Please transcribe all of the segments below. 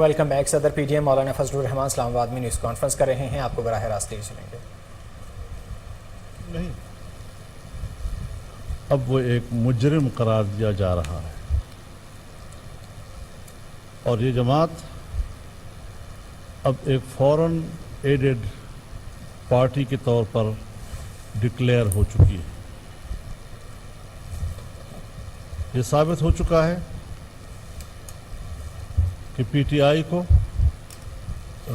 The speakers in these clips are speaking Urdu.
Welcome back. صدر پی ٹی ایم مولانا فضل الرحمان اسلام آباد میں نیوز کانفرنس کر رہے ہیں. آپ کو براہ راست لے چلیں گے. نہیں، اب وہ ایک مجرم قرار دیا جا رہا ہے اور یہ جماعت اب ایک فورن ایڈڈ پارٹی کے طور پر ڈکلیئر ہو چکی ہے. یہ ثابت ہو چکا ہے کہ پی ٹی آئی کو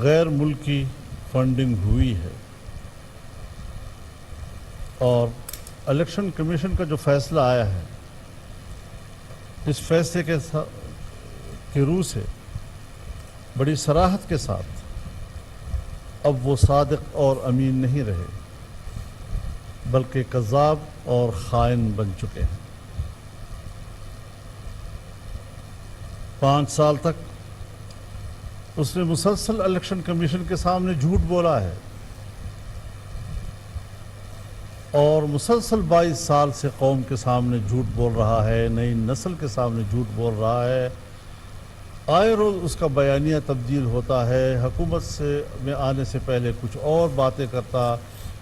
غیر ملکی فنڈنگ ہوئی ہے اور الیکشن کمیشن کا جو فیصلہ آیا ہے اس فیصلے کے روح سے بڑی صراحت کے ساتھ اب وہ صادق اور امین نہیں رہے بلکہ کذاب اور خائن بن چکے ہیں. 5 سال تک اس نے مسلسل الیکشن کمیشن کے سامنے جھوٹ بولا ہے اور مسلسل 22 سال سے قوم کے سامنے جھوٹ بول رہا ہے، نئی نسل کے سامنے جھوٹ بول رہا ہے. آئے روز اس کا بیانیہ تبدیل ہوتا ہے. حکومت میں آنے سے پہلے کچھ اور باتیں کرتا،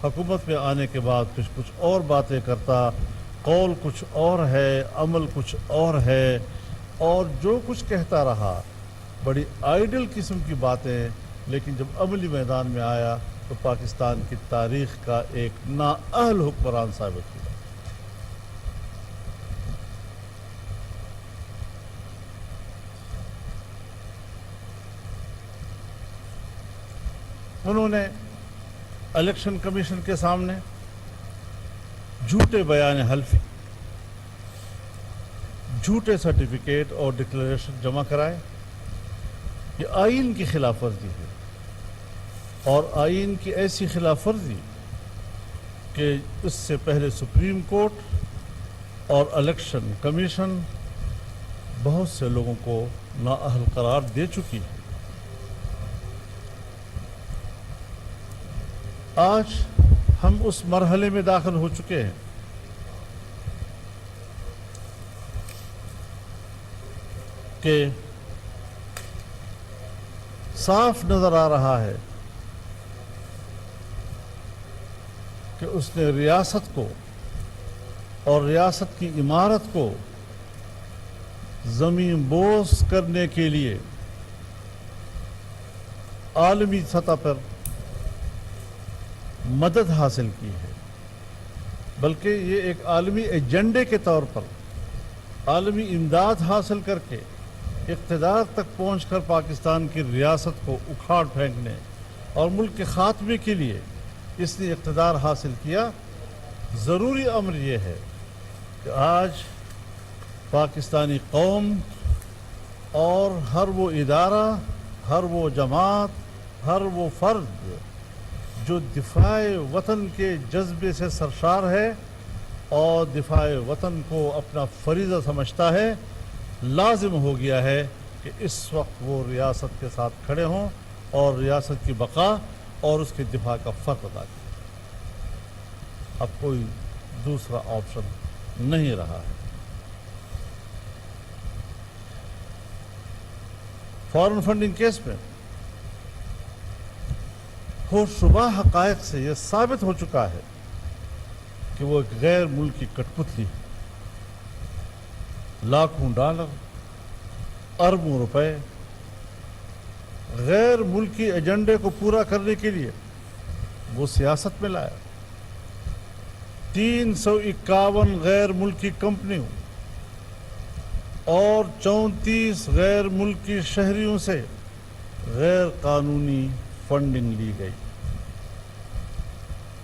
حکومت میں آنے کے بعد کچھ اور باتیں کرتا. قول کچھ اور ہے، عمل کچھ اور ہے، اور جو کچھ کہتا رہا بڑی آئیڈل قسم کی باتیں، لیکن جب عملی میدان میں آیا تو پاکستان کی تاریخ کا ایک نااہل حکمران ثابت ہوا. انہوں نے الیکشن کمیشن کے سامنے جھوٹے بیان حلفی، جھوٹے سرٹیفکیٹ اور ڈکلیریشن جمع کرائے. یہ آئین کی خلاف ورزی ہے اور آئین کی ایسی خلاف ورزی کہ اس سے پہلے سپریم کورٹ اور الیکشن کمیشن بہت سے لوگوں کو نااہل قرار دے چکی ہے. آج ہم اس مرحلے میں داخل ہو چکے ہیں کہ صاف نظر آ رہا ہے کہ اس نے ریاست کو اور ریاست کی عمارت کو زمین بوس کرنے کے لیے عالمی سطح پر مدد حاصل کی ہے، بلکہ یہ ایک عالمی ایجنڈے کے طور پر عالمی امداد حاصل کر کے اقتدار تک پہنچ کر پاکستان کی ریاست کو اکھاڑ پھینکنے اور ملک کے خاتمے کے لیے اس نے اقتدار حاصل کیا. ضروری امر یہ ہے کہ آج پاکستانی قوم اور ہر وہ ادارہ، ہر وہ جماعت، ہر وہ فرد جو دفاع وطن کے جذبے سے سرشار ہے اور دفاع وطن کو اپنا فریضہ سمجھتا ہے، لازم ہو گیا ہے کہ اس وقت وہ ریاست کے ساتھ کھڑے ہوں اور ریاست کی بقا اور اس کے دفاع کا فرق ادا کریں. اب کوئی دوسرا آپشن نہیں رہا ہے. فارن فنڈنگ کیس میں ہوشربا حقائق سے یہ ثابت ہو چکا ہے کہ وہ ایک غیر ملکی کٹپتلی ہے. لاکھوں ڈالر، اربوں روپے غیر ملکی ایجنڈے کو پورا کرنے کے لیے وہ سیاست میں لایا. 351 غیر ملکی کمپنیوں اور 34 غیر ملکی شہریوں سے غیر قانونی فنڈنگ لی گئی.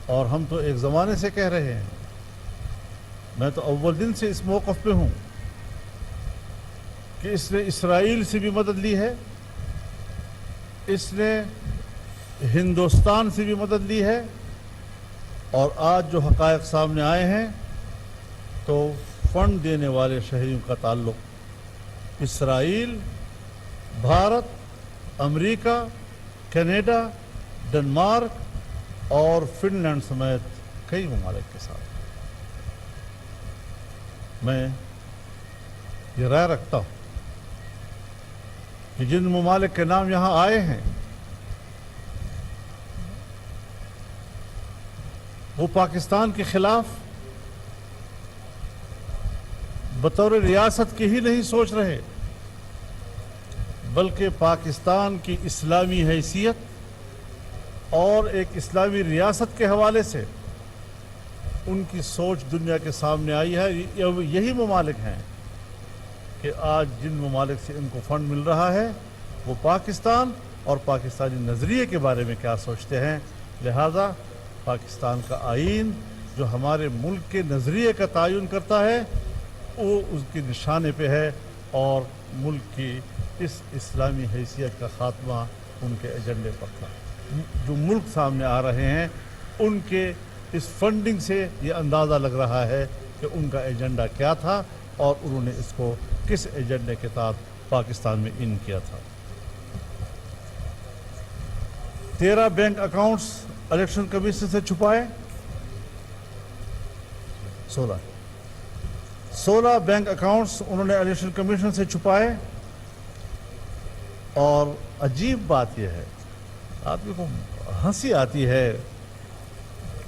اور ہم تو ایک زمانے سے کہہ رہے ہیں، میں تو اول دن سے اس موقف پہ ہوں کہ اس نے اسرائیل سے بھی مدد لی ہے، اس نے ہندوستان سے بھی مدد لی ہے، اور آج جو حقائق سامنے آئے ہیں تو فنڈ دینے والے شہریوں کا تعلق اسرائیل، بھارت، امریکہ، کینیڈا، ڈنمارک اور فن لینڈ سمیت کئی ممالک کے ساتھ. میں یہ رائے رکھتا ہوں کہ جن ممالک کے نام یہاں آئے ہیں وہ پاکستان کے خلاف بطور ریاست کی ہی نہیں سوچ رہے، بلکہ پاکستان کی اسلامی حیثیت اور ایک اسلامی ریاست کے حوالے سے ان کی سوچ دنیا کے سامنے آئی ہے۔ یہی ممالک ہیں کہ آج جن ممالک سے ان کو فنڈ مل رہا ہے وہ پاکستان اور پاکستانی نظریے کے بارے میں کیا سوچتے ہیں۔ لہذا پاکستان کا آئین جو ہمارے ملک کے نظریے کا تعین کرتا ہے وہ اس کے نشانے پہ ہے، اور ملک کی اس اسلامی حیثیت کا خاتمہ ان کے ایجنڈے پر تھا۔ جو ملک سامنے آ رہے ہیں ان کے اس فنڈنگ سے یہ اندازہ لگ رہا ہے کہ ان کا ایجنڈا کیا تھا اور انہوں نے اس کو کس ایجنڈے کے تحت پاکستان میں ان کیا تھا۔ 13 بینک اکاؤنٹس الیکشن کمیشن سے چھپائے، 16 بینک اکاؤنٹس انہوں نے الیکشن کمیشن سے چھپائے، اور عجیب بات یہ ہے، آدمی کو ہنسی آتی ہے،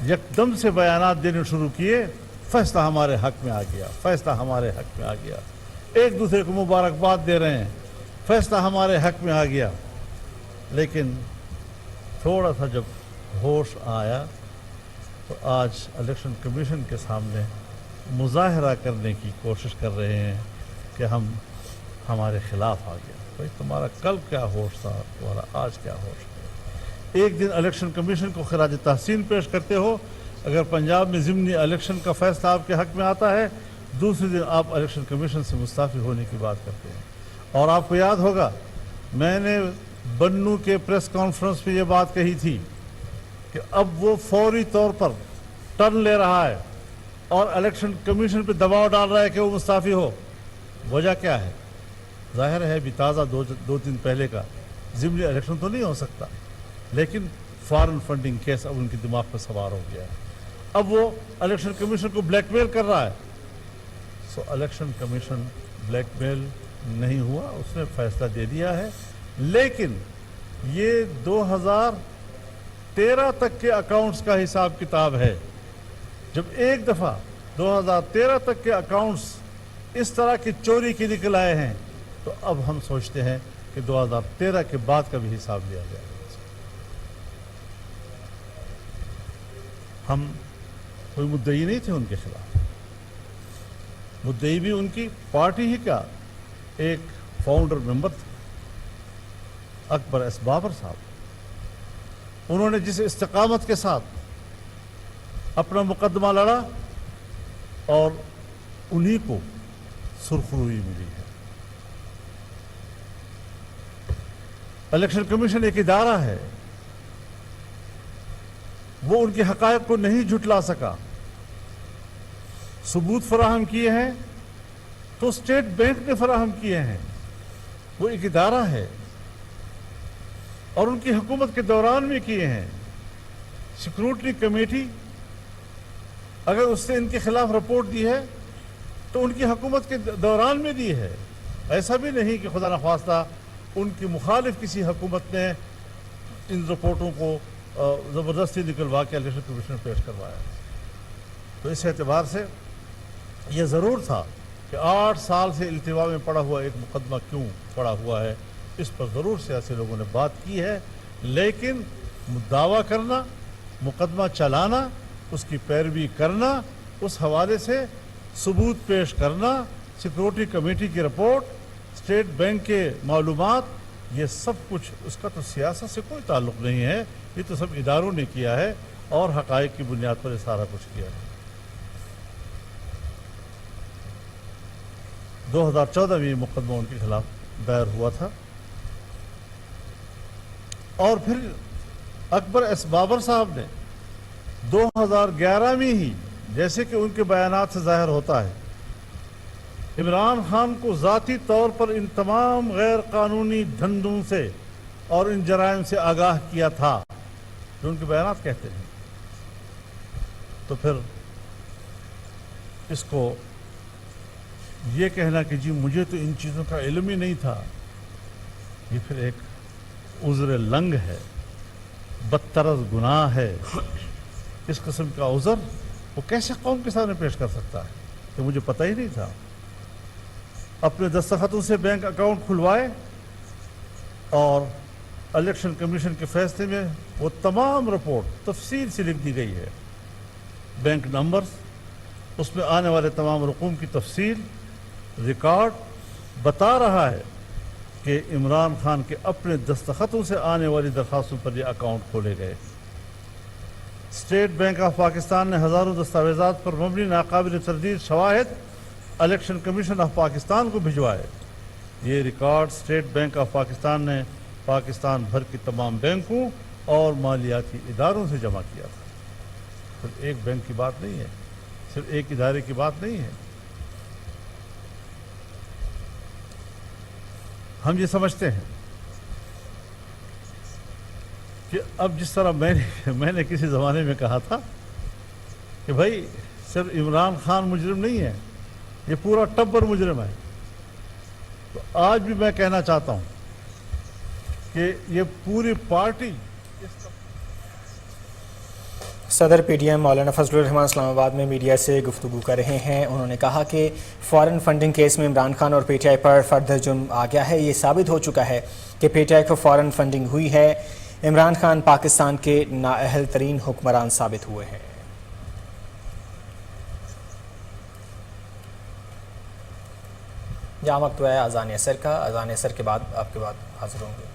یکدم سے بیانات دینے شروع کیے، فیصلہ ہمارے حق میں آ گیا، فیصلہ ہمارے حق میں آ گیا، ایک دوسرے کو مبارکباد دے رہے ہیں، فیصلہ ہمارے حق میں آ گیا۔ لیکن تھوڑا سا جب ہوش آیا تو آج الیکشن کمیشن کے سامنے مظاہرہ کرنے کی کوشش کر رہے ہیں کہ ہمارے خلاف آ گیا۔ بھائی تمہارا کل کیا ہوش تھا، تمہارا آج کیا ہوش ہے؟ ایک دن الیکشن کمیشن کو خراج تحسین پیش کرتے ہو اگر پنجاب میں ضمنی الیکشن کا فیصلہ آپ کے حق میں آتا ہے، دوسرے دن آپ الیکشن کمیشن سے مستعفی ہونے کی بات کرتے ہیں۔ اور آپ کو یاد ہوگا میں نے بنو کے پریس کانفرنس پہ یہ بات کہی تھی کہ اب وہ فوری طور پر ٹرن لے رہا ہے اور الیکشن کمیشن پہ دباؤ ڈال رہا ہے کہ وہ مستعفی ہو۔ وجہ کیا ہے؟ ظاہر ہے بھی تازہ دو دن پہلے کا ضمنی الیکشن تو نہیں ہو سکتا، لیکن فارن فنڈنگ کیس اب ان کے دماغ پر سوار ہو گیا ہے۔ اب وہ الیکشن کمیشن کو بلیک میل کر رہا ہے۔ سو الیکشن کمیشن بلیک میل نہیں ہوا، اس نے فیصلہ دے دیا ہے، لیکن یہ 2013 تک کے اکاؤنٹس کا حساب کتاب ہے۔ جب ایک دفعہ 2013 تک کے اکاؤنٹس اس طرح کی چوری کے نکل آئے ہیں تو اب ہم سوچتے ہیں کہ 2013 کے بعد کا بھی حساب لیا جائے۔ ہم کوئی مدعی نہیں تھے ان کے خلاف، مدعی بھی ان کی پارٹی ہی کا ایک فاؤنڈر ممبر تھے، اکبر ایس بابر صاحب۔ انہوں نے جس استقامت کے ساتھ اپنا مقدمہ لڑا اور انہی کو سرخروئی ملی ہے۔ الیکشن کمیشن ایک ادارہ ہے، وہ ان کے حقائق کو نہیں جھٹلا سکا، ثبوت فراہم کیے ہیں تو اسٹیٹ بینک نے فراہم کیے ہیں۔ وہ ایک ادارہ ہے اور ان کی حکومت کے دوران میں کیے ہیں۔ سیکورٹی کمیٹی اگر اس نے ان کے خلاف رپورٹ دی ہے تو ان کی حکومت کے دوران میں دی ہے، ایسا بھی نہیں کہ خدا نخواستہ ان کی مخالف کسی حکومت نے ان رپورٹوں کو زبردستی نکلوا کے الیکشن کمیشن پیش کروایا۔ تو اس اعتبار سے یہ ضرور تھا کہ 8 سال سے التوا میں پڑا ہوا ایک مقدمہ کیوں پڑا ہوا ہے، اس پر ضرور سیاسی لوگوں نے بات کی ہے، لیکن دعویٰ کرنا، مقدمہ چلانا، اس کی پیروی کرنا، اس حوالے سے ثبوت پیش کرنا، سیکورٹی کمیٹی کی رپورٹ، اسٹیٹ بینک کے معلومات، یہ سب کچھ اس کا تو سیاست سے کوئی تعلق نہیں ہے، یہ تو سب اداروں نے کیا ہے اور حقائق کی بنیاد پر یہ سارا کچھ کیا ہے۔ 2014 میں یہ مقدمہ ان کے خلاف دائر ہوا تھا، اور پھر اکبر ایس بابر صاحب نے 2011 میں ہی، جیسے کہ ان کے بیانات سے ظاہر ہوتا ہے، عمران خان کو ذاتی طور پر ان تمام غیر قانونی دھندوں سے اور ان جرائم سے آگاہ کیا تھا جو ان کے بیانات کہتے ہیں۔ تو پھر اس کو یہ کہنا کہ جی مجھے تو ان چیزوں کا علم ہی نہیں تھا، یہ پھر ایک عذر لنگ ہے، بدترز گناہ ہے۔ اس قسم کا عذر وہ کیسے قوم کے سامنے پیش کر سکتا ہے کہ مجھے پتہ ہی نہیں تھا؟ اپنے دستخطوں سے بینک اکاؤنٹ کھلوائے اور الیکشن کمیشن کے فیصلے میں وہ تمام رپورٹ تفصیل سے لکھ دی گئی ہے، بینک نمبرز، اس میں آنے والے تمام رقوم کی تفصیل، ریکارڈ بتا رہا ہے کہ عمران خان کے اپنے دستخطوں سے آنے والی درخواستوں پر یہ اکاؤنٹ کھولے گئے۔ اسٹیٹ بینک آف پاکستان نے ہزاروں دستاویزات پر مبنی ناقابل تردید شواہد الیکشن کمیشن آف پاکستان کو بھجوائے۔ یہ record state bank of Pakistan نے پاکستان بھر کے تمام بینکوں اور مالیاتی اداروں سے جمع کیا تھا۔ صرف ایک بینک کی بات نہیں ہے، صرف ایک ادارے کی بات نہیں ہے۔ ہم یہ سمجھتے ہیں کہ اب جس طرح میں نے کسی زمانے میں کہا تھا کہ بھائی صرف عمران خان مجرم نہیں ہے، یہ پورا ٹبر مجرم ہے، تو آج بھی میں کہنا چاہتا ہوں کہ یہ پوری پارٹی صدر پی ٹی ایم مولانا فضل الرحمان اسلام آباد میں میڈیا سے گفتگو کر رہے ہیں۔ انہوں نے کہا کہ فارن فنڈنگ کیس میں عمران خان اور P T I per further جرم آ گیا ہے۔ یہ ثابت ہو چکا ہے کہ پی ٹی آئی کو فارن فنڈنگ ہوئی ہے۔ عمران خان پاکستان کے نااہل ترین حکمران ثابت ہوئے ہیں۔ جہاں وقت ہوا ہے اذان عصر کا، اذان عصر کے بعد آپ کے بعد حاضر ہوں گے۔